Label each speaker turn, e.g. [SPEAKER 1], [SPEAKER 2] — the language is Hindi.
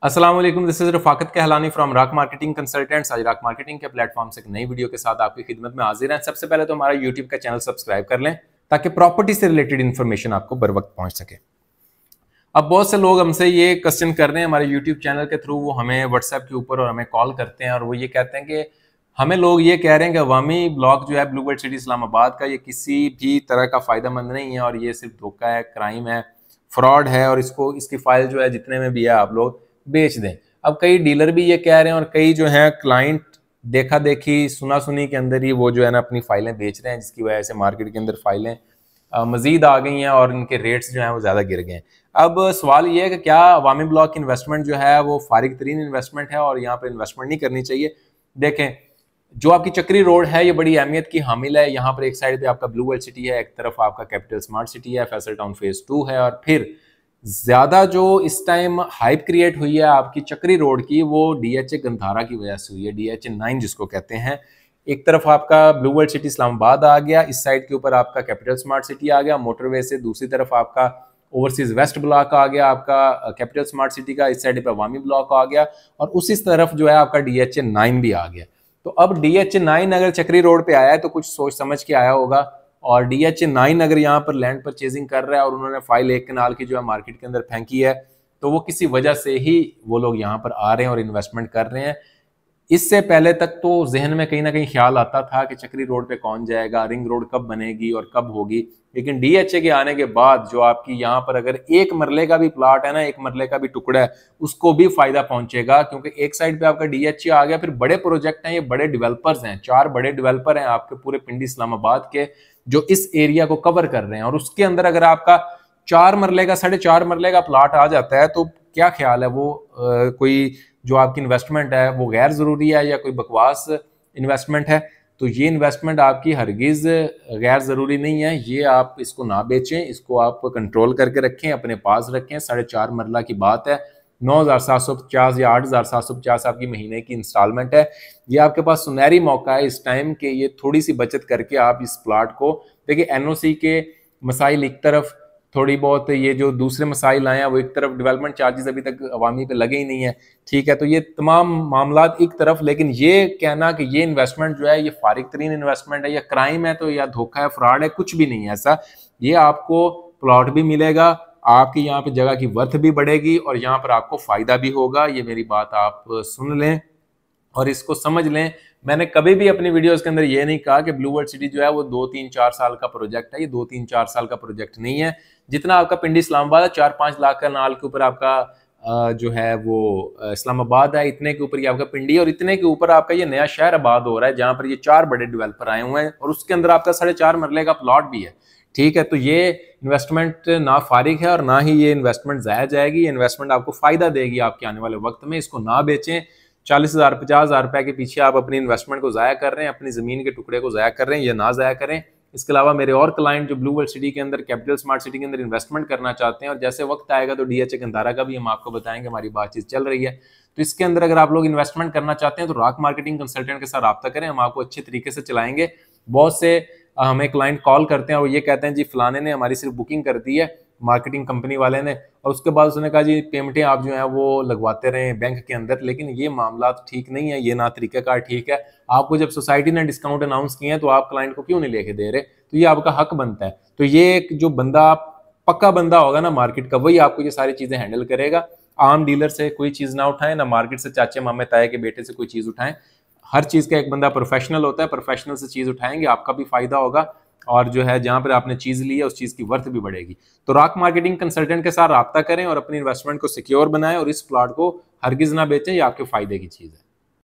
[SPEAKER 1] अस्सलाम वालेकुम, this is Rafaqat Kahlani from Raak marketing consultants. आज राक मार्केटिंग के प्लेटफॉर्म से एक नई वीडियो के साथ आपकी खिदमत में हाजिर हैं। सबसे पहले तो हमारा यूट्यूब का चैनल सब्सक्राइब कर लें ताकि प्रॉपर्टी से रिलेटेड इन्फॉर्मेशन आपको बर वक्त पहुंच सके। अब बहुत से लोग हमसे ये क्वेश्चन कर रहे हैं हमारे यूट्यूब चैनल के थ्रू, वो हमें व्हाट्सएप के ऊपर और हमें कॉल करते हैं और वो ये कहते हैं कि हमें लोग ये कह रहे हैं कि अवामी ब्लॉक जो है ब्लू वर्ल्ड सिटी इस्लामाबाद का, ये किसी भी तरह का फायदा मंद नहीं है और ये सिर्फ धोखा है, क्राइम है, फ्रॉड है और इसकी फाइल जो है जितने में भी है आप लोग बेच दें। अब कई डीलर भी ये कह रहे हैं और कई जो है क्लाइंट देखा देखी सुना सुनी के अंदर ही वो जो है ना अपनी फाइलें बेच रहे हैं, जिसकी वजह से मार्केट के अंदर फाइलें मजीद आ गई हैं और इनके रेट्स जो हैं वो ज़्यादा गिर गए हैं। अब सवाल ये है कि क्या अवामी ब्लॉक इन्वेस्टमेंट जो है वो फारिग तरीन इन्वेस्टमेंट है और यहाँ पर इन्वेस्टमेंट नहीं करनी चाहिए। देखें, जो आपकी चक्री रोड है ये बड़ी अहमियत की हामिल है। यहाँ पर एक साइड पे आपका ब्लू वर्ल्ड सिटी है, एक तरफ आपका कैपिटल स्मार्ट सिटी है, फैसल टाउन फेज 2 है और फिर ज्यादा जो इस टाइम हाइप क्रिएट हुई है आपकी चक्री रोड की, वो डीएचए गंधारा की वजह से हुई है, डीएचए 9 जिसको कहते हैं। एक तरफ आपका ब्लू वर्ल्ड सिटी इस्लामाबाद आ गया, इस साइड के ऊपर आपका कैपिटल स्मार्ट सिटी आ गया मोटरवे से, दूसरी तरफ आपका ओवरसीज वेस्ट ब्लॉक आ गया आपका कैपिटल स्मार्ट सिटी का, इस साइड पर अवामी ब्लॉक आ गया और उसी तरफ जो है आपका डीएचए 9 भी आ गया। तो अब डीएचए 9 अगर चक्री रोड पे आया है तो कुछ सोच समझ के आया होगा, और डीएचए 9 अगर यहाँ पर लैंड परचेजिंग कर रहा है और उन्होंने फाइल 1 कनाल की जो है मार्केट के अंदर फेंकी है, तो वो किसी वजह से ही वो लोग यहाँ पर आ रहे हैं और इन्वेस्टमेंट कर रहे हैं। इससे पहले तक तो जहन में कहीं ना कहीं ख्याल आता था कि चक्री रोड पे कौन जाएगा, रिंग रोड कब बनेगी और कब होगी, लेकिन डीएचए के आने के बाद जो आपकी यहाँ पर अगर एक मरले का भी प्लाट है ना, एक मरले का भी टुकड़ा है, उसको भी फायदा पहुंचेगा, क्योंकि एक साइड पे आपका डीएचए आ गया, फिर बड़े प्रोजेक्ट हैं, ये बड़े डेवलपर्स हैं, 4 बड़े डेवलपर हैं आपके पूरे पिंडी इस्लामाबाद के जो इस एरिया को कवर कर रहे हैं। और उसके अंदर अगर आपका 4 मरले का 4.5 मरले का प्लाट आ जाता है तो क्या ख्याल है, वो कोई जो आपकी इन्वेस्टमेंट है वो गैर जरूरी है या कोई बकवास इन्वेस्टमेंट है? तो ये इन्वेस्टमेंट आपकी हरगिज गैर जरूरी नहीं है। ये आप इसको ना बेचें, इसको आप कंट्रोल करके रखें, अपने पास रखें। 4.5 मरला की बात है, 9,750 या 8,750 आपकी महीने की इंस्टॉलमेंट है। ये आपके पास सुनहरी मौका है इस टाइम के, ये थोड़ी सी बचत करके आप इस प्लाट को देखिए। एनओसी के मसाइल एक तरफ, थोड़ी बहुत ये जो दूसरे मसाइल आए हैं वो एक तरफ, डेवलपमेंट चार्जेस अभी तक अवामी पे लगे ही नहीं है, ठीक है, तो ये तमाम मामला एक तरफ। लेकिन ये कहना कि ये इन्वेस्टमेंट जो है ये फारिग तरीन इन्वेस्टमेंट है या क्राइम है, तो या धोखा है, फ्रॉड है, कुछ भी नहीं है ऐसा। ये आपको प्लॉट भी मिलेगा, आपकी यहाँ पे जगह की वर्थ भी बढ़ेगी और यहाँ पर आपको फायदा भी होगा। ये मेरी बात आप सुन लें और इसको समझ लें। मैंने कभी भी अपनी वीडियोस के अंदर ये नहीं कहा कि ब्लू वर्ल्ड सिटी जो है वो 2-3-4 साल का प्रोजेक्ट है। ये 2-3-4 साल का प्रोजेक्ट नहीं है। जितना आपका पिंडी इस्लामाबाद है, 4-5 लाख का नाल के ऊपर आपका जो है वो इस्लामाबाद है, इतने के ऊपर ये आपका पिंडी और इतने के ऊपर आपका ये नया शहर आबाद हो रहा है जहां पर ये 4 बड़े डेवलपर आए हुए हैं और उसके अंदर आपका 4.5 मरले का प्लॉट भी है, ठीक है। तो ये इन्वेस्टमेंट ना फारिग है और ना ही ये इन्वेस्टमेंट जाया जाएगी। ये इन्वेस्टमेंट आपको फायदा देगी आपके आने वाले वक्त में। इसको ना बेचें। 40,000 50,000 रुपए के पीछे आप अपनी इन्वेस्टमेंट को जाया कर रहे हैं, अपनी जमीन के टुकड़े को जाया कर रहे हैं, ये ना जाया करें। इसके अलावा मेरे और क्लाइंट जो ब्लू वर्ल्ड सिटी के अंदर, कैपिटल स्मार्ट सिटी के अंदर इन्वेस्टमेंट करना चाहते हैं और जैसे वक्त आएगा तो डीएचए गंधारा का भी हम आपको बताएंगे, हमारी बातचीत चल रही है। तो इसके अंदर अगर आप लोग इन्वेस्टमेंट करना चाहते हैं तो राक मार्केटिंग कंसल्टेंट के साथ रब्ता करें, हम आपको अच्छे तरीके से चलाएंगे। बहुत से हमें क्लाइंट कॉल करते हैं और ये कहते हैं जी फलाने ने हमारी सिर्फ बुकिंग कर दी है, मार्केटिंग कंपनी वाले ने, और उसके बाद उसने कहा जी पेमेंटें आप जो है वो लगवाते रहे बैंक के अंदर। लेकिन ये मामला ठीक नहीं है, ये ना तरीकाकार ठीक है। आपको जब सोसाइटी ने डिस्काउंट अनाउंस किए हैं तो आप क्लाइंट को क्यों नहीं लेके दे रहे? तो ये आपका हक बनता है। तो ये एक जो बंदा पक्का बंदा होगा ना मार्केट का, वही आपको ये सारी चीजें हैंडल करेगा। आम डीलर से कोई चीज ना उठाएं, ना मार्केट से चाचे मामे ताए के बेटे से कोई चीज उठाएं। हर चीज का एक बंदा प्रोफेशनल होता है, प्रोफेशनल से चीज उठाएंगे, आपका भी फायदा होगा और जो है जहां पर आपने चीज ली है उस चीज की वर्थ भी बढ़ेगी। तो राक मार्केटिंग कंसल्टेंट के साथ रब्ता करें और अपनी इन्वेस्टमेंट को सिक्योर बनाएं और इस प्लॉट को हरगिज ना बेचें, ये आपके फायदे की चीज है।